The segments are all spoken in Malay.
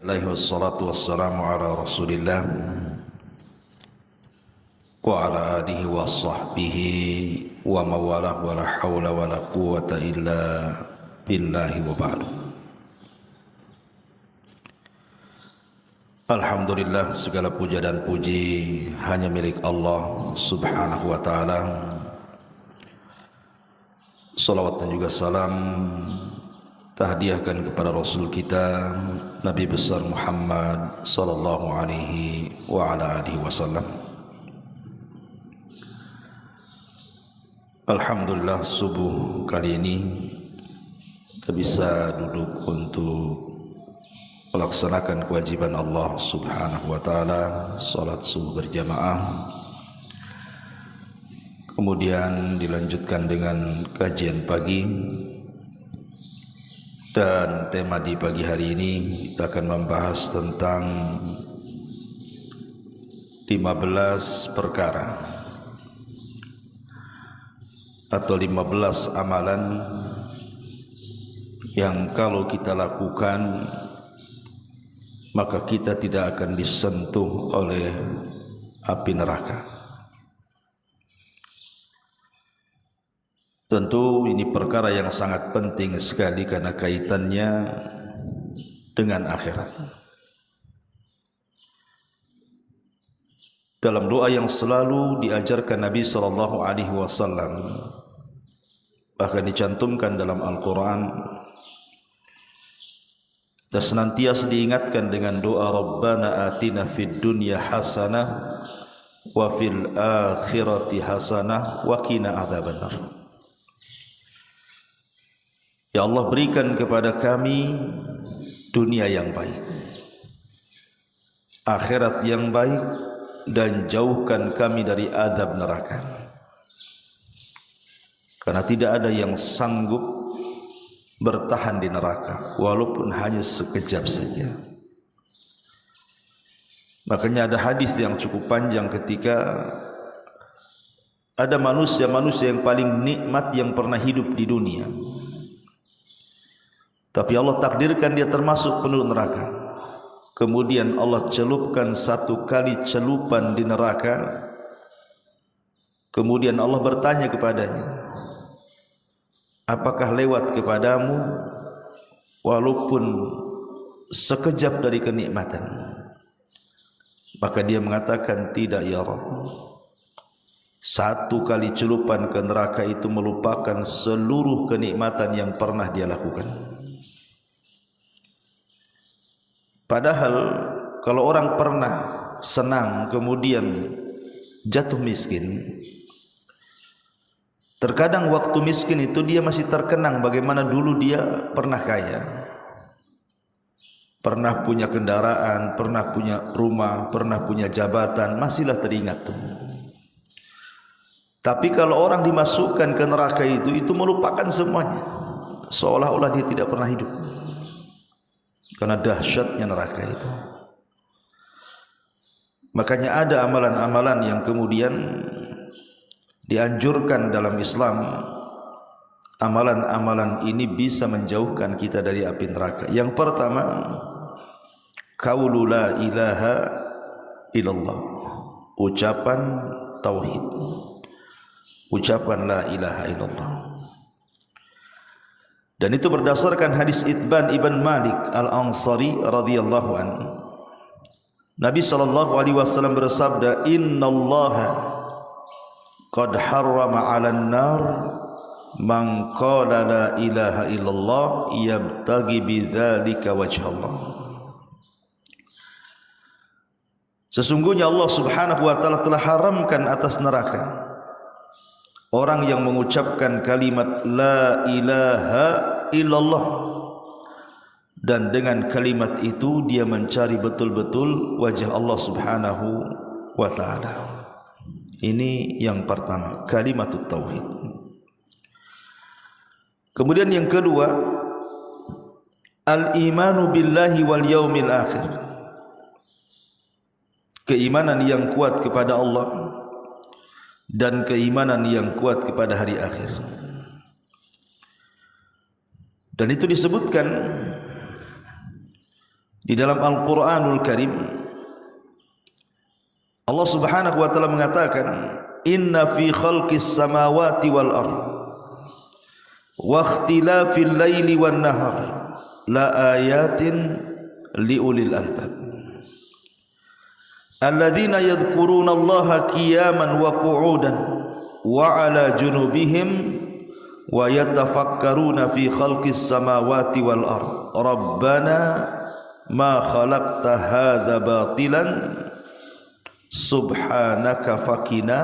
Alaihi wassalatu wassalamu ala rasulillah wa ala alihi wa sahbihi wa mawalah wa la hawla wa la quwata illa billahi wa ba'du. Alhamdulillah, segala puja dan puji hanya milik Allah subhanahu wa ta'ala. Salawat dan juga salam tahdiahkan kepada Rasul kita Nabi besar Muhammad sallallahu alaihi wa ala alihi wasallam. Alhamdulillah, subuh kali ini kita bisa duduk untuk melaksanakan kewajiban Allah subhanahu wa ta'ala, salat subuh berjamaah. Kemudian dilanjutkan dengan kajian pagi. Dan tema di pagi hari ini kita akan membahas tentang 15 perkara atau 15 amalan yang kalau kita lakukan maka kita tidak akan disentuh oleh api neraka. Tentu ini perkara yang sangat penting sekali karena kaitannya dengan akhirat. Dalam doa yang selalu diajarkan Nabi sallallahu alaihi wasallam, bahkan dicantumkan dalam Al-Quran, kita senantiasa diingatkan dengan doa Rabbana atina fid dunya hasanah wa fil akhirati hasanah wa qina adzabannar. Ya Allah, berikan kepada kami dunia yang baik, akhirat yang baik, dan jauhkan kami dari azab neraka. Karena tidak ada yang sanggup bertahan di neraka walaupun hanya sekejap saja. Makanya ada hadis yang cukup panjang ketika ada manusia yang paling nikmat yang pernah hidup di dunia, tapi Allah takdirkan dia termasuk penduduk neraka. Kemudian Allah celupkan satu kali celupan di neraka. Kemudian Allah bertanya kepadanya, apakah lewat kepadamu walaupun sekejap dari kenikmatan? Maka dia mengatakan, tidak ya Rabb. Satu kali celupan ke neraka itu melupakan seluruh kenikmatan yang pernah dia lakukan. Padahal kalau orang pernah senang kemudian jatuh miskin, terkadang waktu miskin itu dia masih terkenang bagaimana dulu dia pernah kaya, pernah punya kendaraan, pernah punya rumah, pernah punya jabatan, masihlah teringat tuh. Tapi kalau orang dimasukkan ke neraka itu melupakan semuanya, seolah-olah dia tidak pernah hidup. Karena dahsyatnya neraka itu. Makanya ada amalan-amalan yang kemudian dianjurkan dalam Islam. Amalan-amalan ini bisa menjauhkan kita dari api neraka. Yang pertama, qaulu la ilaha illallah, ucapan tauhid, ucapan la ilaha illallah. Dan itu berdasarkan hadis Itban ibn Malik al-Ansari radhiyallahu anhu. Nabi sallallahu alaihi wasallam bersabda, innallaha qad harrama 'alan nar man qala la ilaha illallah yabtaghi bidzalika wajhallah. Sesungguhnya Allah subhanahu wa ta'ala telah haramkan atas neraka orang yang mengucapkan kalimat la ilaha illallah, dan dengan kalimat itu dia mencari betul-betul wajah Allah subhanahu wa ta'ala. Ini yang pertama, kalimatut tauhid. Kemudian yang kedua, al-imanu billahi wal yaumil akhir, keimanan yang kuat kepada Allah dan keimanan yang kuat kepada hari akhir. Dan itu disebutkan Di dalam Al-Quranul Karim Allah Subhanahu wa ta'ala mengatakan, inna fi khalqis samawati wal ardh wa ikhtilafil laili wan nahar la ayatin liulil albab alladzina yadhkuruna Allaha qiyaman wa qu'udan wa ala junubihim wa yatafakkaruna fi khalqis samawati wal ardh rabbana ma khalaqta hadza batilan subhanaka faqina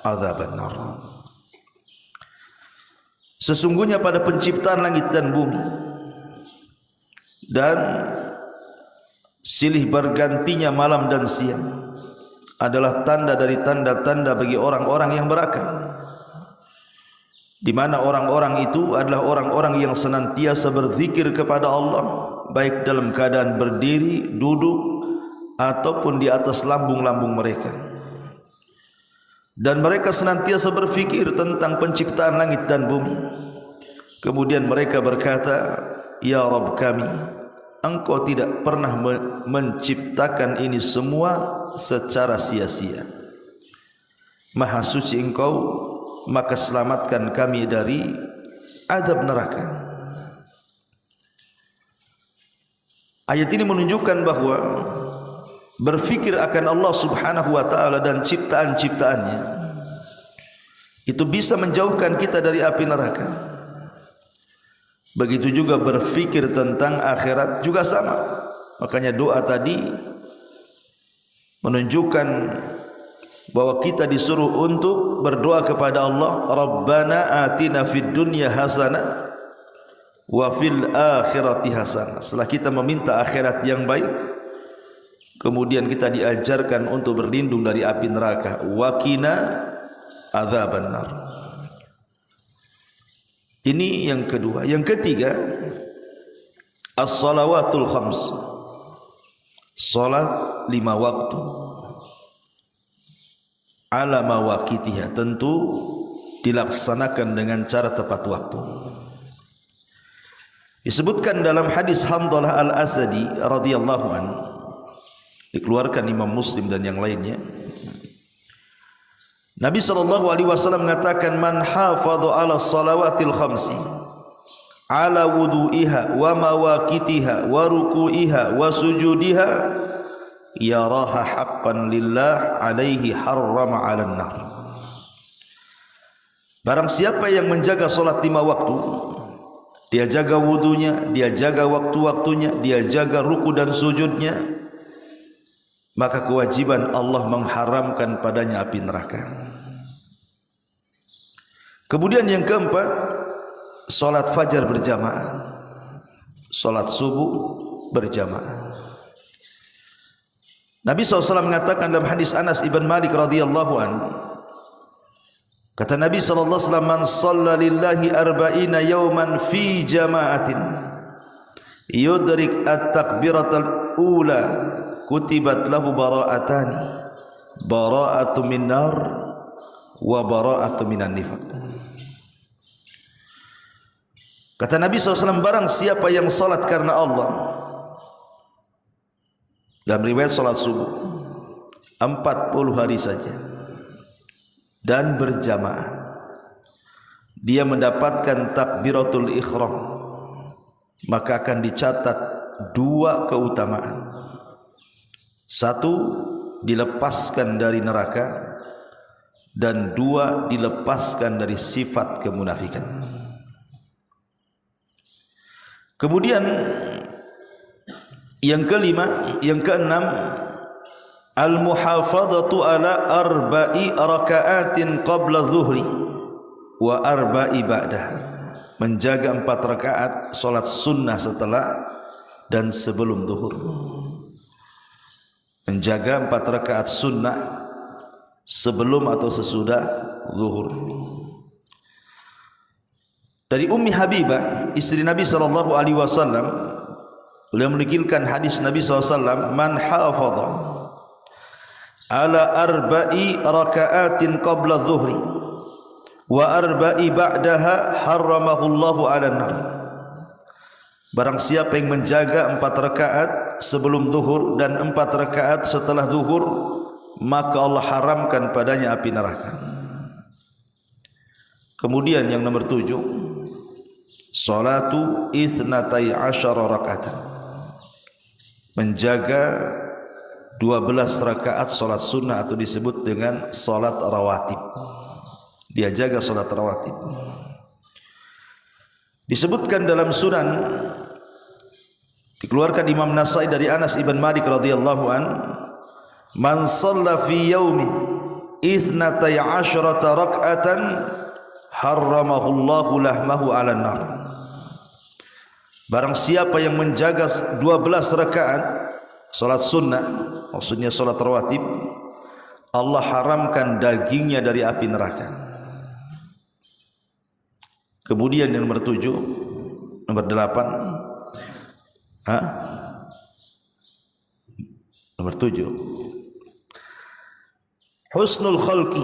adzabannar. Sesungguhnya pada penciptaan langit dan bumi dan silih bergantinya malam dan siang adalah tanda dari tanda-tanda bagi orang-orang yang berakal, di mana orang-orang itu adalah orang-orang yang senantiasa berzikir kepada Allah, baik dalam keadaan berdiri, duduk, ataupun di atas lambung-lambung mereka. Dan mereka senantiasa berfikir tentang penciptaan langit dan bumi. Kemudian mereka berkata, ya Rabb kami, Engkau tidak pernah menciptakan ini semua secara sia-sia. Maha suci Engkau, maka selamatkan kami dari azab neraka. Ayat ini menunjukkan bahwa berfikir akan Allah Subhanahu wa ta'ala dan ciptaan-ciptaannya itu bisa menjauhkan kita dari api neraka. Begitu juga berfikir tentang akhirat juga sama. Makanya doa tadi menunjukkan bahwa kita disuruh untuk berdoa kepada Allah, Rabbana atina fid dunya hasanah wa fil akhirati hasanah. Setelah kita meminta akhirat yang baik, kemudian kita diajarkan untuk berlindung dari api neraka. Waqina adzabannar. Ini yang kedua. Yang ketiga, as-salawatul khams. Salat 5 waktu. Ala mawaqitiha, tentu dilaksanakan dengan cara tepat waktu. Disebutkan dalam hadis Hamdalah Al-Asadi radhiyallahu anhu, dikeluarkan Imam Muslim dan yang lainnya. Nabi SAW mengatakan, man hafadha ala salawatil khamsi ala wudu'iha wa mawaqitiha wa ruku'iha wa sujudiha yaraha haqqan lillah alaihi harrama 'alan nar. Barang siapa yang menjaga salat 5 waktu, dia jaga wudunya, dia jaga waktu-waktunya, dia jaga ruku dan sujudnya, maka kewajiban Allah mengharamkan padanya api neraka. Kemudian yang keempat, salat fajar berjamaah, salat subuh berjamaah. Nabi SAW mengatakan dalam hadis Anas ibn Malik radhiyallahu anhu, kata Nabi SAW, man shalla lillahi arba'ina yawman fi jama'atin yudrik at-takbiratal ula kutibat lahu bara'atani, bara'atu min nar wa bara'atu minan nifaq. Kata Nabi SAW, barang siapa yang salat karena Allah, dalam riwayat salat subuh 40 hari saja dan berjamaah, dia mendapatkan takbiratul ihram, maka akan dicatat 2 keutamaan. 1, dilepaskan dari neraka, dan 2, dilepaskan dari sifat kemunafikan. Kemudian yang kelima, yang keenam, al-muhafadhatu ala arba'i raka'atin qabla dhuhri wa arba'i ba'daha, menjaga 4 rakaat salat sunnah setelah dan sebelum zuhur. Menjaga 4 rakaat sunnah sebelum atau sesudah zuhur. Dari Ummi Habibah, istri Nabi SAW, beliau menukilkan hadis Nabi SAW, man hafadha ala arba'i raka'atin qabla dhuhri wa arba'i ba'daha harramahullahu 'alan nar. Barang siapa yang menjaga 4 rakaat sebelum zuhur dan 4 rakaat setelah zuhur, maka Allah haramkan padanya api neraka. Kemudian yang nomor 7, salatu itsnatai asyara rakaatan, menjaga 12 rakaat salat sunnah atau disebut dengan salat rawatib. Dia jaga salat rawatib. Disebutkan dalam Sunan, dikeluarkan Imam Nasai dari Anas ibn Malik radhiyallahu an, man shalla fi yaumin itsnatai asyrata rak'atan harramahu Allahu lahmahu 'alan nar. Barang siapa yang menjaga 12 rakaat salat sunnah, maksudnya salat rawatib, Allah haramkan dagingnya dari api neraka. Kemudian yang nomor 7, nomor 8, nomor 7, husnul khalqi,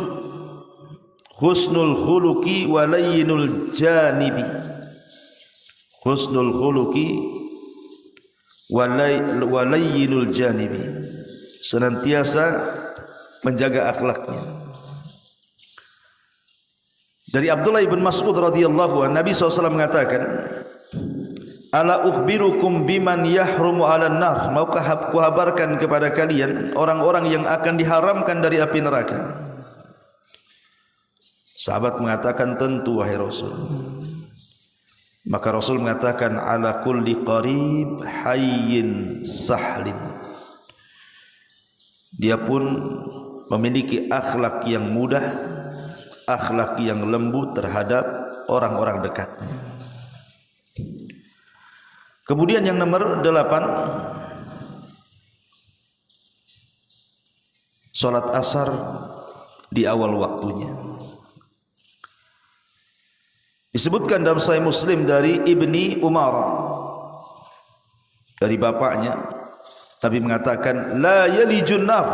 husnul khuluqi wa layyinul janibi. Husnul khuluqi wa layyinul janibi, senantiasa menjaga akhlaknya. Dari Abdullah bin Mas'ud radhiyallahu anhu, Nabi SAW mengatakan, ala ukhbirukum biman yahrumu 'alan nar, maukah aku kabarkan kepada kalian orang-orang yang akan diharamkan dari api neraka? Sahabat mengatakan, tentu wahai Rasul. Maka Rasul mengatakan, ala kulli qarib hayyin sahlin, dia pun memiliki akhlak yang mudah, akhlak yang lembut terhadap orang-orang dekatnya. Kemudian yang nomor 8, salat asar di awal waktunya. Disebutkan dalam Sahih Muslim dari Ibni Umar, dari bapaknya, Nabi mengatakan, la yalijun nar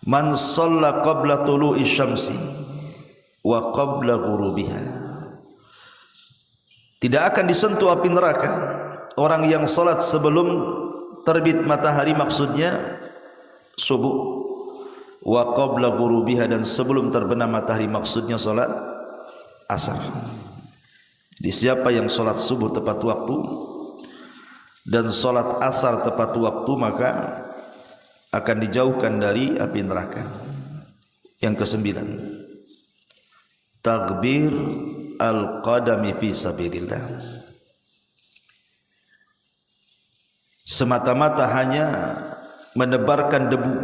man shalla qabla tulu'i syamsi wa qabla ghurubiha. Tidak akan disentuh api neraka orang yang salat sebelum terbit matahari, maksudnya subuh, wa qabla ghurubiha, dan sebelum terbenam matahari, maksudnya salat asar. Jadi siapa yang salat subuh tepat waktu dan salat asar tepat waktu, maka akan dijauhkan dari api neraka. Yang ke-9, takbir al-qadami fi sabilillah, semata-mata hanya menebarkan debu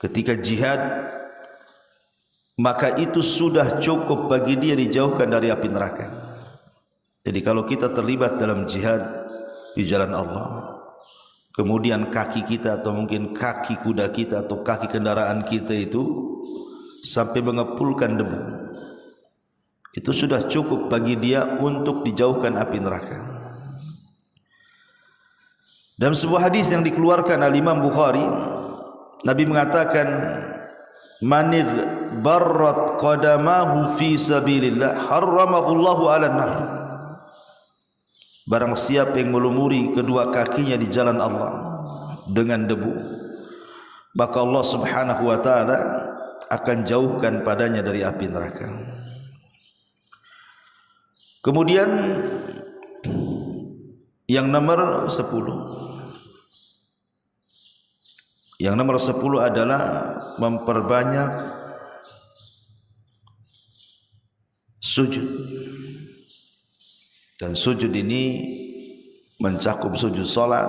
ketika jihad, maka itu sudah cukup bagi dia dijauhkan dari api neraka. Jadi kalau kita terlibat dalam jihad di jalan Allah, kemudian kaki kita atau mungkin kaki kuda kita atau kaki kendaraan kita itu sampai mengepulkan debu, itu sudah cukup bagi dia untuk dijauhkan api neraka. Dalam sebuah hadis yang dikeluarkan oleh Imam Bukhari, Nabi mengatakan, manir barrat qadamahu fi sabilillah harramahu Allahu 'alan nar. Barang siapa yang melumuri kedua kakinya di jalan Allah dengan debu, maka Allah Subhanahu wa taala akan jauhkan padanya dari api neraka. Kemudian yang nomor 10, yang nomor 10 adalah memperbanyak sujud. Dan sujud ini mencakup sujud salat,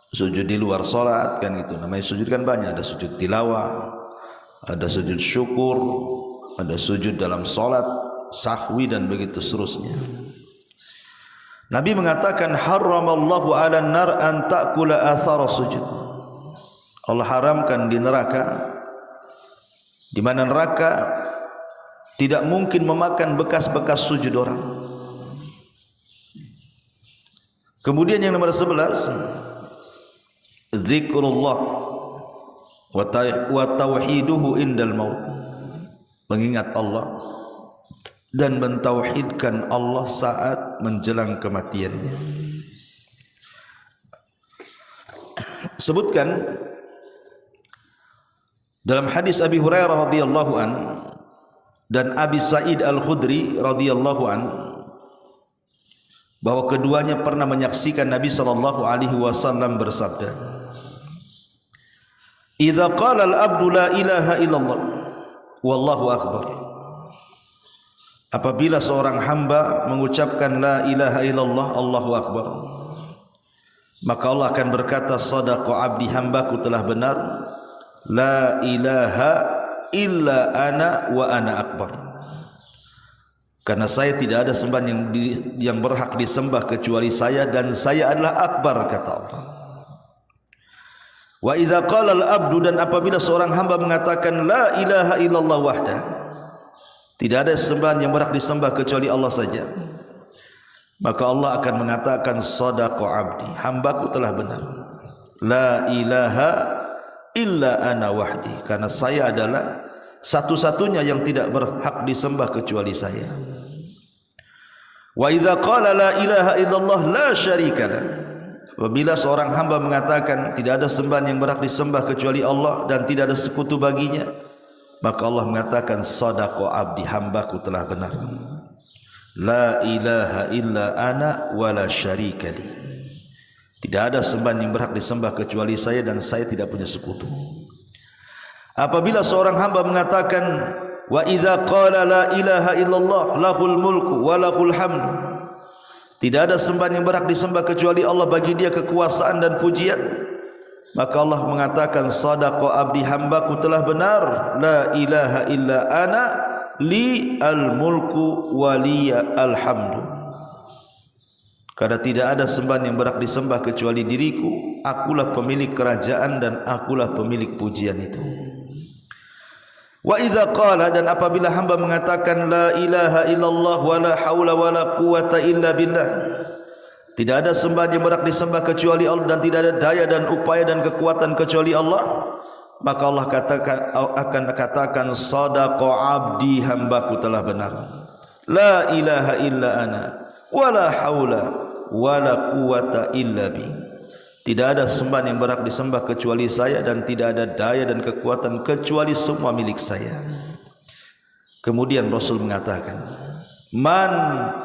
sujud di luar salat, kan itu. Namanya sujud kan banyak, ada sujud tilawah, ada sujud syukur, ada sujud dalam salat, sahwi, dan begitu seterusnya. Nabi mengatakan, harramallahu 'alan nar an ta'kula athara sujud. Allah haramkan di neraka, di mana neraka tidak mungkin memakan bekas-bekas sujud orang. Kemudian yang nomor 11, zikrullah wa tauhiduhu indal maut, mengingat Allah dan mentauhidkan Allah saat menjelang kematiannya. Sebutkan dalam hadis Abi Hurairah radhiyallahu an dan Abi Sa'id Al-Khudri radhiyallahu an bahwa keduanya pernah menyaksikan Nabi sallallahu alaihi wasallam bersabda, "Idza qala al-'abdu la ilaha illallah wallahu akbar." Apabila seorang hamba mengucapkan la ilaha illallah Allahu akbar, maka Allah akan berkata, "Shadaqa 'abdi, hambaku telah benar. La ilaha illa ana wa ana akbar." Karena saya tidak ada sembahan yang berhak disembah kecuali saya, dan saya adalah akbar, kata Allah. Wa idza qala al-'abdu, dan apabila seorang hamba mengatakan la ilaha illallah wahda, tidak ada sembahan yang berhak disembah kecuali Allah saja, maka Allah akan mengatakan, "Shadaqa 'abdi, hambaku telah benar. La ilaha illa ana wahdi." Karena saya adalah satu-satunya yang tidak berhak disembah kecuali saya. Wa idza qala la ilaha illallah la syarikalah, apabila seorang hamba mengatakan tidak ada sembahan yang berhak disembah kecuali Allah dan tidak ada sekutu baginya, maka Allah mengatakan, "Shadaqa 'abdi, hambaku telah benar. La ilaha illa ana wa la syarikali." Tidak ada sembahan yang berhak disembah kecuali saya dan saya tidak punya sekutu. Apabila seorang hamba mengatakan wa idza qala la ilaha illallah lahul mulku wa lahul hamdu, tidak ada sembahan yang berhak disembah kecuali Allah, bagi dia kekuasaan dan pujian, maka Allah mengatakan, "Shadaqa 'abdi, hambaku telah benar. La ilaha illa ana li al mulku wa li al hamdu." Karena tidak ada sembahan yang berhak disembah kecuali diriku, akulah pemilik kerajaan dan akulah pemilik pujian itu. Wa idza qala, dan apabila hamba mengatakan la ilaha illallah wa la haula wa la quwata illa billah, tidak ada sembahan yang berhak disembah kecuali Allah dan tidak ada daya dan upaya dan kekuatan kecuali Allah, maka Allah akan katakan, "Shadaqa 'abdi, hambaku telah benar. La ilaha illa ana wa la haula wa la quwata illa bi." Tidak ada sembahan yang berhak disembah kecuali saya dan tidak ada daya dan kekuatan kecuali semua milik saya. Kemudian Rasul mengatakan, "Man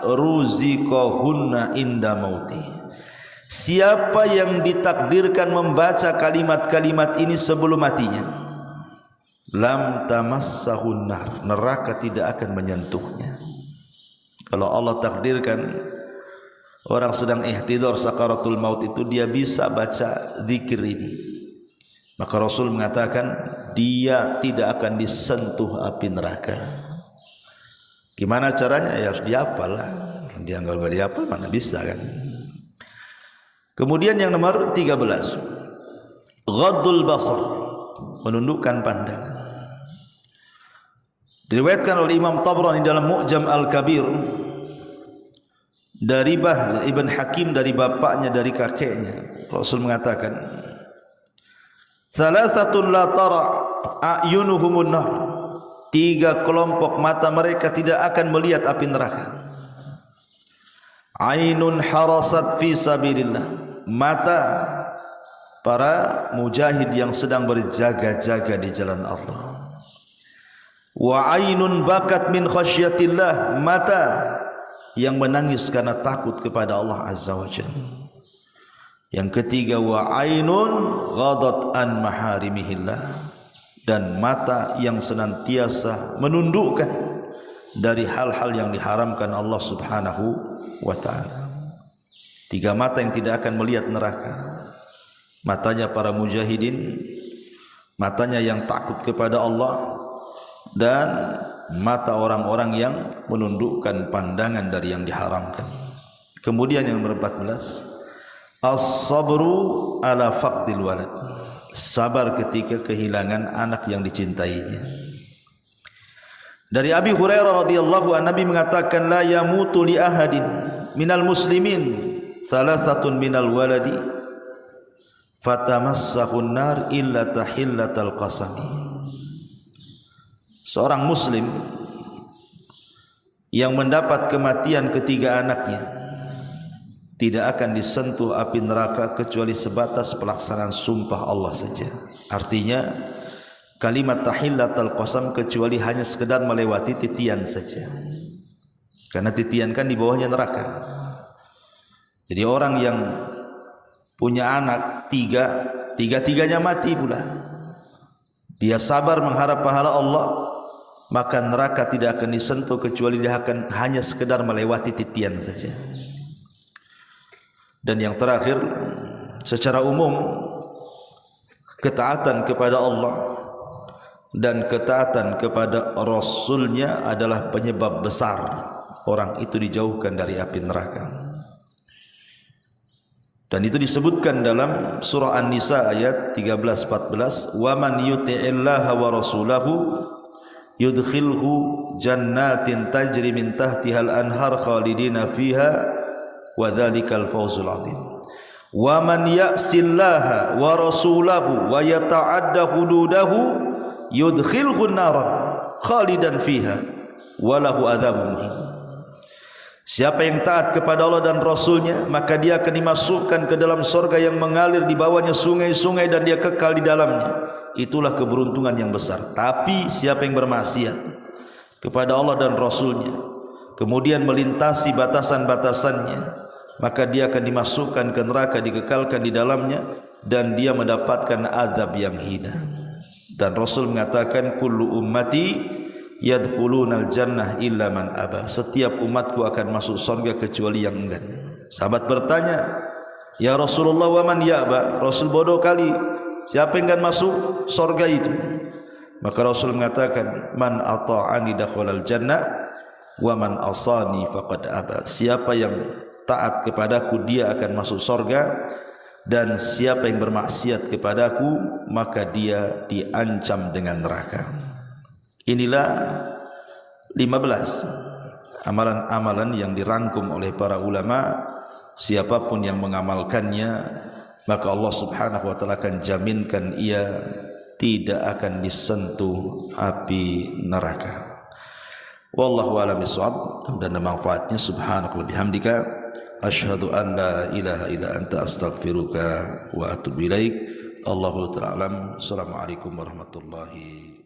ruziqahunna inda mauti." Siapa yang ditakdirkan membaca kalimat-kalimat ini sebelum matinya, lam tamassahun nar, neraka tidak akan menyentuhnya. Kalau Allah takdirkan orang sedang ihtidar sakaratul maut itu dia bisa baca zikir ini, maka Rasul mengatakan dia tidak akan disentuh api neraka. Gimana caranya? Ya harus dihafal lah. Dia enggak dihafal mana bisa kan. Kemudian yang nomor 13, ghaddul basar, menundukkan pandangan. Diriwayatkan oleh Imam Tabrani dalam Mu'jam Al-Kabir dari Bahz Ibn Hakim, dari bapaknya, dari kakeknya, Rasul mengatakan, "Salasatun la tara a'yunuhumun nar." 3 kelompok mata mereka tidak akan melihat api neraka. Ainun harasat fi sabilillah, mata para mujahid yang sedang berjaga-jaga di jalan Allah. Wa ainun bakat min khasyatillah, mata yang menangis karena takut kepada Allah Azza wa Jalla. Yang ketiga, wa ainun ghadat an maharimihillah, dan mata yang senantiasa menundukkan dari hal-hal yang diharamkan Allah Subhanahu wa taala. 3 mata yang tidak akan melihat neraka. Matanya para mujahidin, matanya yang takut kepada Allah, dan mata orang-orang yang menundukkan pandangan dari yang diharamkan. Kemudian yang nomor 14, as-sabru ala faqdil walad, sabar ketika kehilangan anak yang dicintainya. Dari Abi Hurairah radhiyallahu anhu, Nabi mengatakan, "La yamutu li ahadin minal muslimin salasatun minal waladi fatamassahun nar illa tahillatal qasami." Seorang muslim yang mendapat kematian ketiga anaknya tidak akan disentuh api neraka kecuali sebatas pelaksanaan sumpah Allah saja. Artinya kalimat tahillatul qasam kecuali hanya sekedar melewati titian saja, karena titian kan di bawahnya neraka. Jadi orang yang punya anak tiga-tiganya mati pula, dia sabar mengharap pahala Allah, maka neraka tidak akan disentuh kecuali dia akan hanya sekedar melewati titian saja. Dan yang terakhir, secara umum ketaatan kepada Allah dan ketaatan kepada Rasulnya adalah penyebab besar orang itu dijauhkan dari api neraka. Dan itu disebutkan dalam surah An-Nisa ayat 13-14, wa man yuti'illaha wa rasulahu yudkhilhu jannatin tajri min tahtihal anhar khalidina fiha wa dzalikal fawzul azim. Wa man ya'sillaha wa rasulahu wa yata'adda hududahu yudkhilhu naran khalidan fiha wa lahu adzabun muhin. Siapa yang taat kepada Allah dan Rasulnya, maka dia akan dimasukkan ke dalam surga yang mengalir di bawahnya sungai-sungai dan dia kekal di dalamnya. Itulah keberuntungan yang besar. Tapi siapa yang bermaksiat kepada Allah dan Rasulnya, kemudian melintasi batasan-batasannya, maka dia akan dimasukkan ke neraka, dikekalkan di dalamnya, dan dia mendapatkan azab yang hina. Dan Rasul mengatakan, kullu ummati yadkhulunal jannah illa man aba. Setiap umatku akan masuk surga kecuali yang enggan. Sahabat bertanya, ya Rasulullah, wa man ya'ba? Rasul bodoh kali, siapa yang enggan masuk surga itu? Maka Rasul mengatakan, man ata'ani dakhalal jannah wa man asani faqad aba. Siapa yang taat kepadaku dia akan masuk surga, dan siapa yang bermaksiat kepadaku maka dia diancam dengan neraka. Inilah 15 amalan-amalan yang dirangkum oleh para ulama. Siapapun yang mengamalkannya, maka Allah Subhanahu wa taala akan jaminkan ia tidak akan disentuh api neraka. Wallahu a'lam bishawab. Dan manfaatnya subhanaka wa bihamdika asyhadu an la ilaha illa anta astaghfiruka wa atubu ilaik. Allahu ta'ala alam. Assalamualaikum warahmatullahi